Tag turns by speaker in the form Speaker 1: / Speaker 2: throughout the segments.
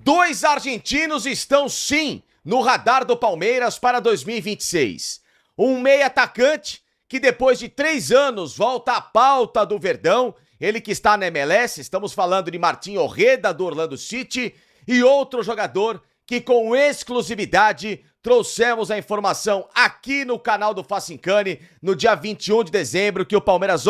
Speaker 1: Dois argentinos estão sim no radar do Palmeiras para 2026. Um meia atacante que depois de 3 anos volta à pauta do Verdão, ele que está na MLS, estamos falando de Martín Ojeda do Orlando City, e outro jogador que com exclusividade trouxemos a informação aqui no canal do Facincani no dia 21 de dezembro que o Palmeiras,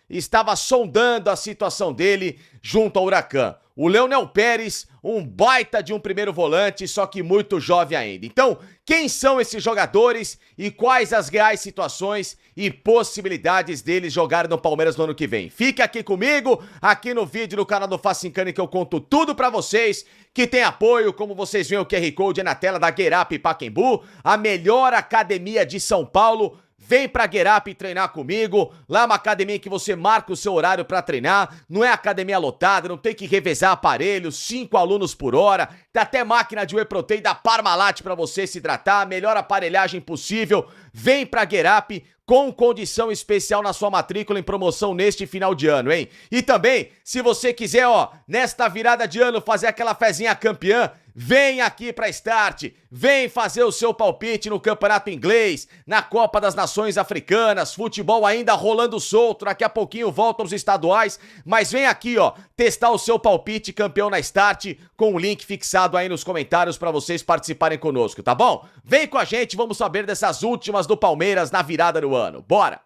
Speaker 1: estava sondando a situação dele junto ao Huracan. O Leonel Pérez, um baita de um primeiro volante, só que muito jovem ainda. Então, quem são esses jogadores e quais as reais situações e possibilidades deles jogarem no Palmeiras no ano que vem? Fique aqui comigo, aqui no vídeo no canal do Facincani, que eu conto tudo pra vocês, que tem apoio, como vocês veem o QR Code na tela da Get Up Pacaembu, a melhor academia de São Paulo. Vem pra Get Up treinar comigo, lá é uma academia que você marca o seu horário pra treinar, não é academia lotada, não tem que revezar aparelho, 5 alunos por hora, tem até máquina de whey protein da Parmalat pra você se hidratar, a melhor aparelhagem possível. Vem pra Get Up com condição especial na sua matrícula em promoção neste final de ano, hein? E também, se você quiser, nesta virada de ano fazer aquela fezinha campeã, vem aqui pra Start, vem fazer o seu palpite no Campeonato Inglês, na Copa das Nações Africanas, futebol ainda rolando solto, daqui a pouquinho voltam os estaduais, mas vem aqui, testar o seu palpite campeão na Start, com o link fixado aí nos comentários pra vocês participarem conosco, tá bom? Vem com a gente, vamos saber dessas últimas do Palmeiras na virada do ano, bora!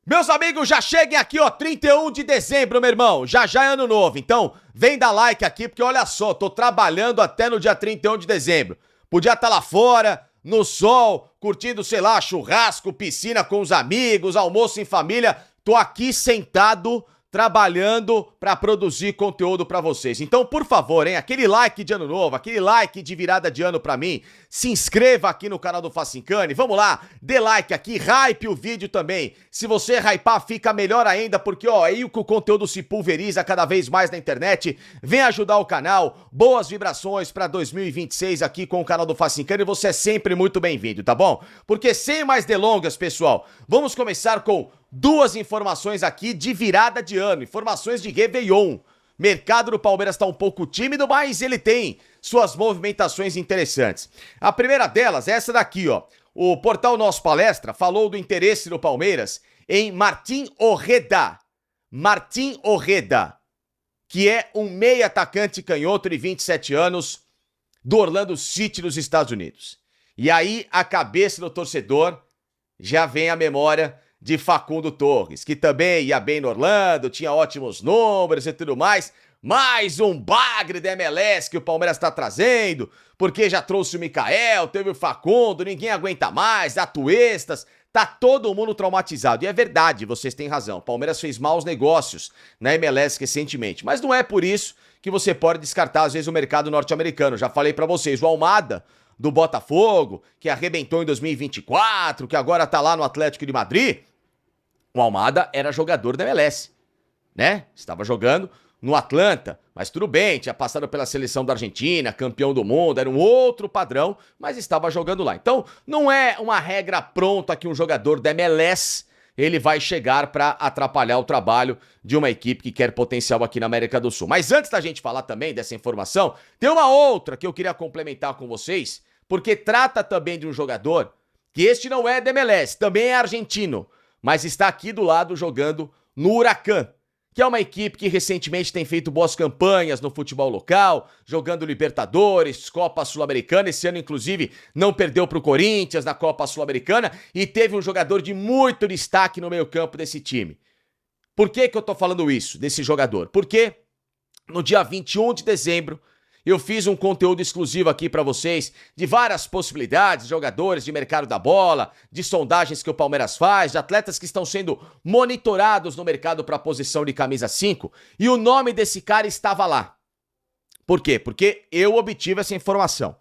Speaker 1: Meus amigos, já cheguem aqui, 31 de dezembro, meu irmão, já é ano novo, então vem dar like aqui, porque olha só, tô trabalhando até no dia 31 de dezembro, podia estar lá fora, no sol, curtindo, sei lá, churrasco, piscina com os amigos, almoço em família, tô aqui sentado, trabalhando pra produzir conteúdo pra vocês. Então, por favor, aquele like de ano novo, aquele like de virada de ano pra mim, se inscreva aqui no canal do Facincani, vamos lá, dê like aqui, hype o vídeo também. Se você hypar, fica melhor ainda, porque é aí que o conteúdo se pulveriza cada vez mais na internet. Vem ajudar o canal, boas vibrações pra 2026 aqui com o canal do Facincani, você é sempre muito bem-vindo, tá bom? Porque sem mais delongas, pessoal, vamos começar com 2 informações aqui de virada de ano, informações de Réveillon. Mercado do Palmeiras está um pouco tímido, mas ele tem suas movimentações interessantes. A primeira delas é essa daqui, O portal Nosso Palestra falou do interesse do Palmeiras em Martín Ojeda. Martín Ojeda, que é um meia atacante canhoto de 27 anos do Orlando City dos Estados Unidos. E aí a cabeça do torcedor já vem à memória de Facundo Torres, que também ia bem no Orlando, tinha ótimos números e tudo mais. Mais um bagre da MLS que o Palmeiras está trazendo, porque já trouxe o Mikael, teve o Facundo, ninguém aguenta mais, Atuestas, tá todo mundo traumatizado. E é verdade, vocês têm razão, o Palmeiras fez maus negócios na MLS recentemente, mas não é por isso que você pode descartar às vezes o mercado norte-americano. Já falei pra vocês, o Almada do Botafogo, que arrebentou em 2024, que agora tá lá no Atlético de Madrid. O Almada era jogador da MLS, né? Estava jogando no Atlanta, mas tudo bem, tinha passado pela seleção da Argentina, campeão do mundo, era um outro padrão, mas estava jogando lá. Então, não é uma regra pronta que um jogador da MLS ele vai chegar para atrapalhar o trabalho de uma equipe que quer potencial aqui na América do Sul. Mas antes da gente falar também dessa informação, tem uma outra que eu queria complementar com vocês, porque trata também de um jogador que este não é da MLS, também é argentino, mas está aqui do lado jogando no Huracan, que é uma equipe que recentemente tem feito boas campanhas no futebol local, jogando Libertadores, Copa Sul-Americana. Esse ano, inclusive, não perdeu para o Corinthians na Copa Sul-Americana e teve um jogador de muito destaque no meio-campo desse time. Por que eu tô falando isso, desse jogador? Porque no dia 21 de dezembro, eu fiz um conteúdo exclusivo aqui pra vocês de várias possibilidades, de jogadores de mercado da bola, de sondagens que o Palmeiras faz, de atletas que estão sendo monitorados no mercado pra posição de camisa 5, e o nome desse cara estava lá. Por quê? Porque eu obtive essa informação.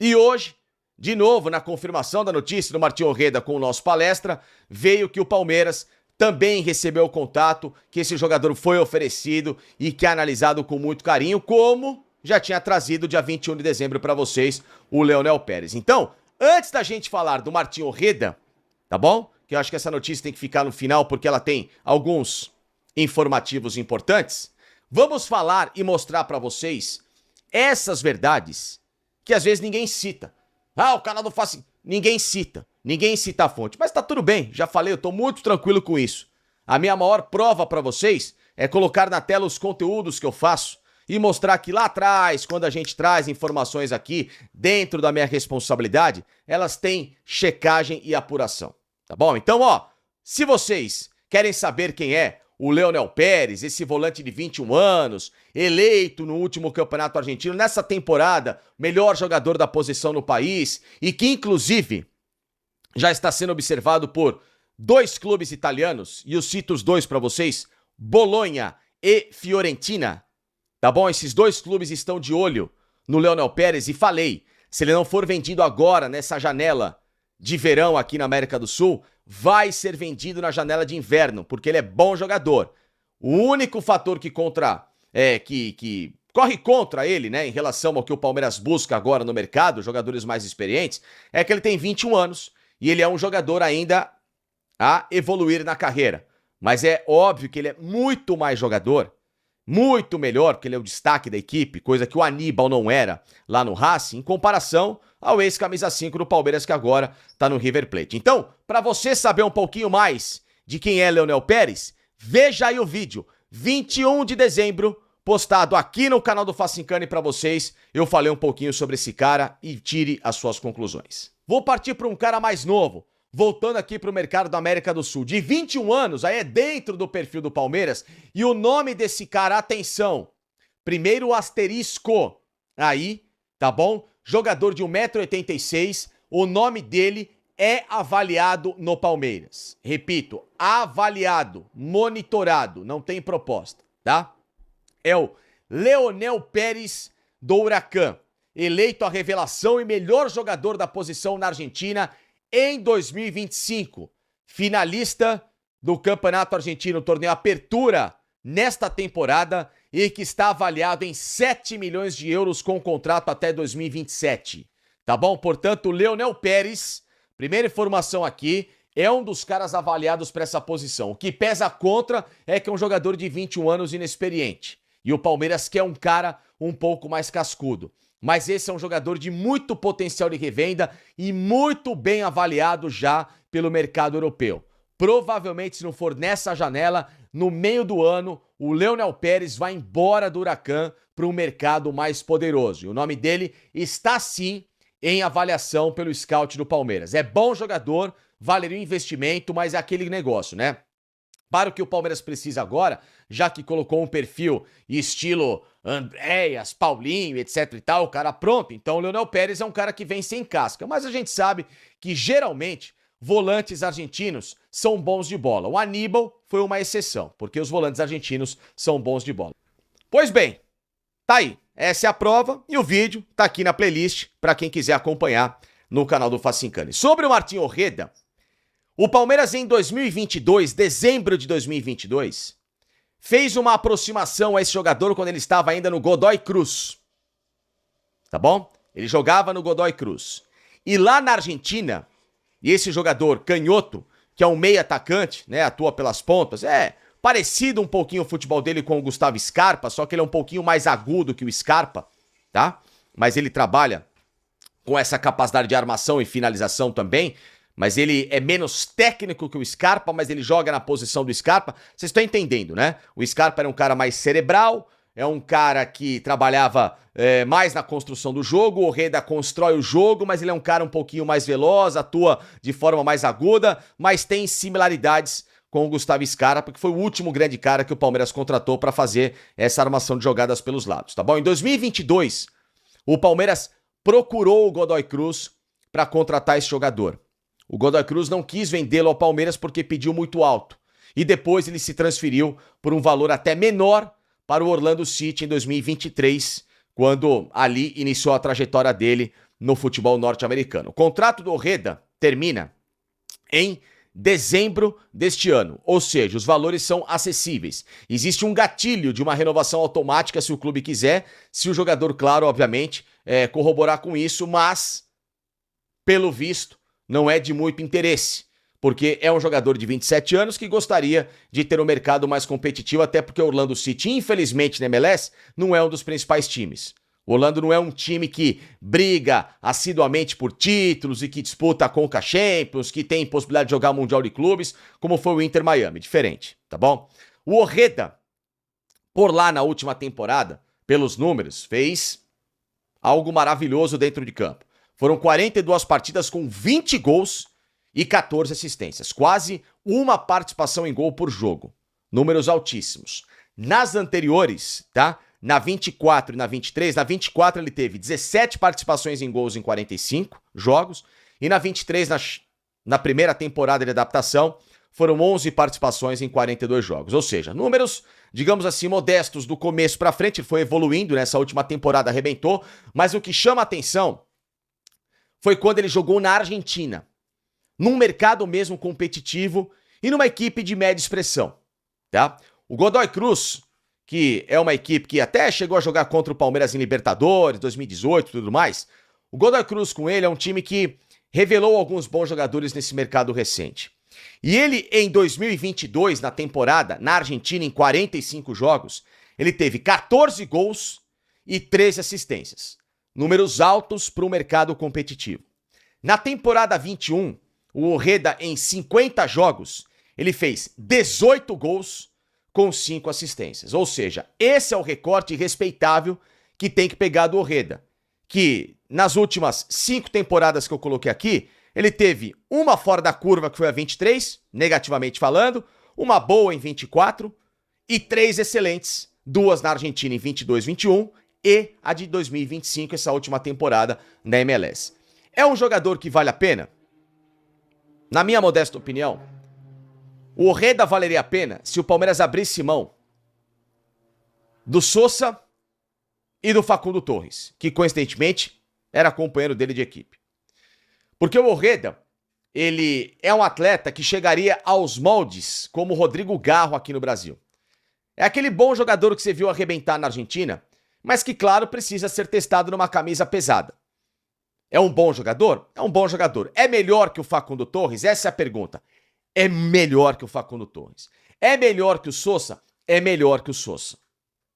Speaker 1: E hoje, de novo, na confirmação da notícia do Martim Orreda com o nosso palestra, veio que o Palmeiras também recebeu o contato, que esse jogador foi oferecido e que é analisado com muito carinho, como já tinha trazido dia 21 de dezembro para vocês o Leonel Pérez. Então, antes da gente falar do Martim Orreda, tá bom? Que eu acho que essa notícia tem que ficar no final porque ela tem alguns informativos importantes. Vamos falar e mostrar para vocês essas verdades que às vezes ninguém cita. Ah, o canal do Faz... Ninguém cita a fonte. Mas tá tudo bem, já falei, eu tô muito tranquilo com isso. A minha maior prova para vocês é colocar na tela os conteúdos que eu faço e mostrar que lá atrás, quando a gente traz informações aqui dentro da minha responsabilidade, elas têm checagem e apuração. Tá bom? Então, ó, se vocês querem saber quem é o Leonel Pérez, esse volante de 21 anos, eleito no último campeonato argentino, nessa temporada, melhor jogador da posição no país, e que inclusive já está sendo observado por 2 clubes italianos, e eu cito os 2 para vocês, Bolonha e Fiorentina, tá bom? Esses 2 clubes estão de olho no Leonel Pérez e falei, se ele não for vendido agora, nessa janela de verão aqui na América do Sul, vai ser vendido na janela de inverno, porque ele é bom jogador. O único fator que corre contra ele, né, em relação ao que o Palmeiras busca agora no mercado, jogadores mais experientes, é que ele tem 21 anos e ele é um jogador ainda a evoluir na carreira. Mas é óbvio que ele é muito mais jogador, muito melhor, porque ele é o destaque da equipe, coisa que o Aníbal não era lá no Racing, em comparação ao ex-camisa 5 do Palmeiras, que agora tá no River Plate. Então, para você saber um pouquinho mais de quem é Leonel Pérez, veja aí o vídeo, 21 de dezembro, postado aqui no canal do Facincani para vocês. Eu falei um pouquinho sobre esse cara e tire as suas conclusões. Vou partir para um cara mais novo, voltando aqui para o mercado da América do Sul, de 21 anos, aí é dentro do perfil do Palmeiras, e o nome desse cara, atenção, primeiro asterisco, aí, tá bom? Jogador de 1,86 m, o nome dele é avaliado no Palmeiras. Repito, avaliado, monitorado, não tem proposta, tá? É o Leonel Pérez do Huracan, eleito a revelação e melhor jogador da posição na Argentina em 2025. Finalista do Campeonato Argentino, torneio Apertura, nesta temporada, e que está avaliado em 7 milhões de euros com contrato até 2027. Tá bom? Portanto, o Leonel Pérez, primeira informação aqui, é um dos caras avaliados para essa posição. O que pesa contra é que é um jogador de 21 anos inexperiente. E o Palmeiras quer um cara um pouco mais cascudo. Mas esse é um jogador de muito potencial de revenda e muito bem avaliado já pelo mercado europeu. Provavelmente, se não for nessa janela, no meio do ano, o Leonel Pérez vai embora do Huracan para um mercado mais poderoso. E o nome dele está sim em avaliação pelo scout do Palmeiras. É bom jogador, valeria um investimento, mas é aquele negócio, né? Para o que o Palmeiras precisa agora, já que colocou um perfil estilo Andréas, Paulinho, etc e tal, o cara pronto, então o Leonel Pérez é um cara que vem sem casca. Mas a gente sabe que geralmente volantes argentinos são bons de bola. O Aníbal foi uma exceção, porque os volantes argentinos são bons de bola. Pois bem, tá aí. Essa é a prova e o vídeo tá aqui na playlist para quem quiser acompanhar no canal do Facincani. Sobre o Martim Orreda, o Palmeiras em 2022, dezembro de 2022, fez uma aproximação a esse jogador quando ele estava ainda no Godoy Cruz. Tá bom? Ele jogava no Godoy Cruz. E lá na Argentina, e esse jogador canhoto, que é um meio atacante, né, atua pelas pontas, é parecido um pouquinho o futebol dele com o Gustavo Scarpa, só que ele é um pouquinho mais agudo que o Scarpa, tá? Mas ele trabalha com essa capacidade de armação e finalização também, mas ele é menos técnico que o Scarpa, mas ele joga na posição do Scarpa. Vocês estão entendendo, né? O Scarpa era um cara mais cerebral, é um cara que trabalhava mais na construção do jogo, o Orreda constrói o jogo, mas ele é um cara um pouquinho mais veloz, atua de forma mais aguda, mas tem similaridades com o Gustavo Scarpa, porque foi o último grande cara que o Palmeiras contratou para fazer essa armação de jogadas pelos lados, tá bom? Em 2022, o Palmeiras procurou o Godoy Cruz para contratar esse jogador. O Godoy Cruz não quis vendê-lo ao Palmeiras porque pediu muito alto. E depois ele se transferiu por um valor até menor para o Orlando City em 2023, quando ali iniciou a trajetória dele no futebol norte-americano. O contrato do Ojeda termina em dezembro deste ano, ou seja, os valores são acessíveis. Existe um gatilho de uma renovação automática se o clube quiser, se o jogador, claro, obviamente, corroborar com isso, mas, pelo visto, não é de muito interesse, porque é um jogador de 27 anos que gostaria de ter um mercado mais competitivo, até porque o Orlando City, infelizmente, na MLS, não é um dos principais times. O Orlando não é um time que briga assiduamente por títulos e que disputa a Conca Champions, que tem possibilidade de jogar o Mundial de Clubes, como foi o Inter Miami. Diferente, tá bom? O Ojeda, por lá na última temporada, pelos números, fez algo maravilhoso dentro de campo. Foram 42 partidas com 20 gols e 14 assistências. Quase uma participação em gol por jogo. Números altíssimos. Nas anteriores, tá? Na 24 e na 23, na 24 ele teve 17 participações em gols em 45 jogos, e na 23, na primeira temporada de adaptação, foram 11 participações em 42 jogos. Ou seja, números, digamos assim, modestos do começo pra frente, ele foi evoluindo, nessa última temporada arrebentou, mas o que chama a atenção foi quando ele jogou na Argentina, num mercado mesmo competitivo e numa equipe de média expressão, tá? O Godoy Cruz, que é uma equipe que até chegou a jogar contra o Palmeiras em Libertadores, 2018 e tudo mais, o Godoy Cruz com ele é um time que revelou alguns bons jogadores nesse mercado recente. E ele, em 2022, na temporada, na Argentina, em 45 jogos, ele teve 14 gols e 13 assistências. Números altos para o mercado competitivo. Na temporada 21, o Ojeda, em 50 jogos, ele fez 18 gols com 5 assistências. Ou seja, esse é o recorte respeitável que tem que pegar do Ojeda, que nas últimas 5 temporadas que eu coloquei aqui, ele teve uma fora da curva, que foi a 23, negativamente falando, uma boa em 24 e 3 excelentes, 2 na Argentina em 22, 21 e a de 2025, essa última temporada na MLS. É um jogador que vale a pena? Na minha modesta opinião, o Ojeda valeria a pena se o Palmeiras abrisse mão do Sosa e do Facundo Torres, que coincidentemente era companheiro dele de equipe. Porque o Ojeda, ele é um atleta que chegaria aos moldes como o Rodrigo Garro aqui no Brasil. É aquele bom jogador que você viu arrebentar na Argentina, mas que, claro, precisa ser testado numa camisa pesada. É um bom jogador? É um bom jogador. É melhor que o Facundo Torres? Essa é a pergunta. É melhor que o Facundo Torres. É melhor que o Sosa? É melhor que o Sosa.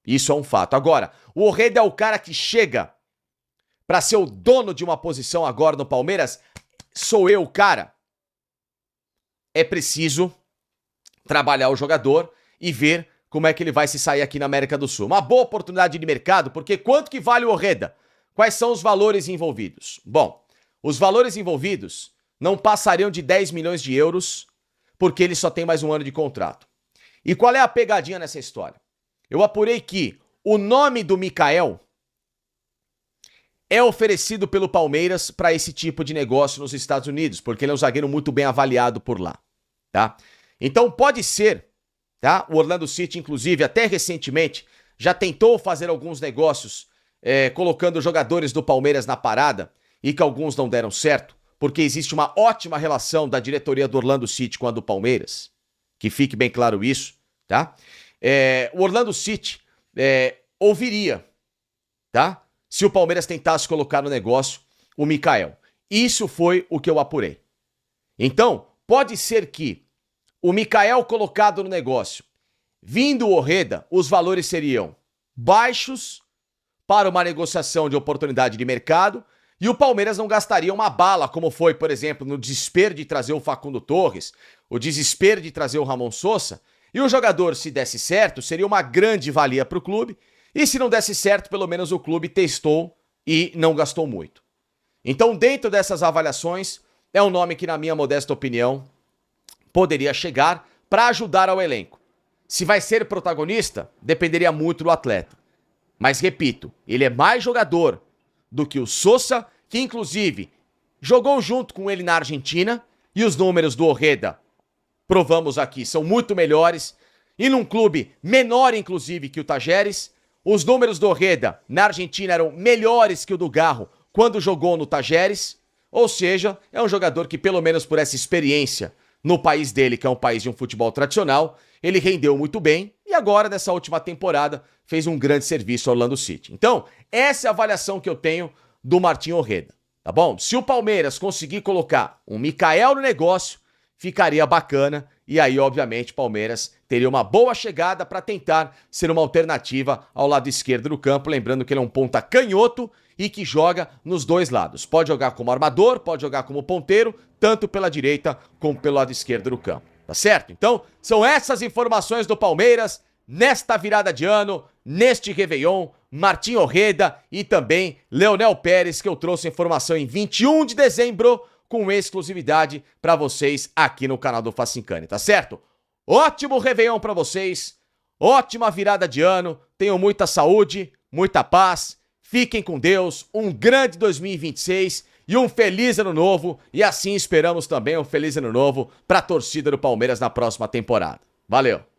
Speaker 1: Isso é um fato. Agora, o Ojeda é o cara que chega para ser o dono de uma posição agora no Palmeiras. Sou eu o cara. É preciso trabalhar o jogador e ver como é que ele vai se sair aqui na América do Sul. Uma boa oportunidade de mercado, porque quanto que vale o Ojeda? Quais são os valores envolvidos? Bom, os valores envolvidos não passariam de 10 milhões de euros, porque ele só tem mais um ano de contrato. E qual é a pegadinha nessa história? Eu apurei que o nome do Mikael é oferecido pelo Palmeiras para esse tipo de negócio nos Estados Unidos, porque ele é um zagueiro muito bem avaliado por lá, tá? Então pode ser, tá? O Orlando City, inclusive, até recentemente, já tentou fazer alguns negócios colocando jogadores do Palmeiras na parada e que alguns não deram certo, porque existe uma ótima relação da diretoria do Orlando City com a do Palmeiras, que fique bem claro isso, tá? O Orlando City ouviria, tá? Se o Palmeiras tentasse colocar no negócio o Mikael. Isso foi o que eu apurei. Então, pode ser que o Mikael colocado no negócio, vindo o Ojeda, os valores seriam baixos para uma negociação de oportunidade de mercado, e o Palmeiras não gastaria uma bala, como foi, por exemplo, no desespero de trazer o Facundo Torres, o desespero de trazer o Ramon Sosa, e o jogador, se desse certo, seria uma grande valia para o clube, e se não desse certo, pelo menos o clube testou e não gastou muito. Então, dentro dessas avaliações, é um nome que, na minha modesta opinião, poderia chegar para ajudar ao elenco. Se vai ser protagonista, dependeria muito do atleta. Mas, repito, ele é mais jogador do que o Sosa, que inclusive jogou junto com ele na Argentina, e os números do Ojeda, provamos aqui, são muito melhores, e num clube menor inclusive que o Tajeres, Os números do Orreda na Argentina eram melhores que o do Garro quando jogou no Tajeres, ou seja, é um jogador que pelo menos por essa experiência no país dele, que é um país de um futebol tradicional, ele rendeu muito bem e agora, nessa última temporada, fez um grande serviço ao Orlando City. Então, essa é a avaliação que eu tenho do Martin Orreda, tá bom? Se o Palmeiras conseguir colocar um Mikael no negócio, ficaria bacana e aí, obviamente, o Palmeiras teria uma boa chegada para tentar ser uma alternativa ao lado esquerdo do campo, lembrando que ele é um ponta canhoto e que joga nos dois lados. Pode jogar como armador, pode jogar como ponteiro, tanto pela direita como pelo lado esquerdo do campo, tá certo? Então, são essas informações do Palmeiras nesta virada de ano, neste Réveillon, Martin Orreda e também Leonel Pérez, que eu trouxe informação em 21 de dezembro, com exclusividade para vocês aqui no canal do Facincani, tá certo? Ótimo Réveillon para vocês, ótima virada de ano, tenham muita saúde, muita paz, fiquem com Deus, um grande 2026 e um feliz ano novo, e assim esperamos também um feliz ano novo para a torcida do Palmeiras na próxima temporada. Valeu!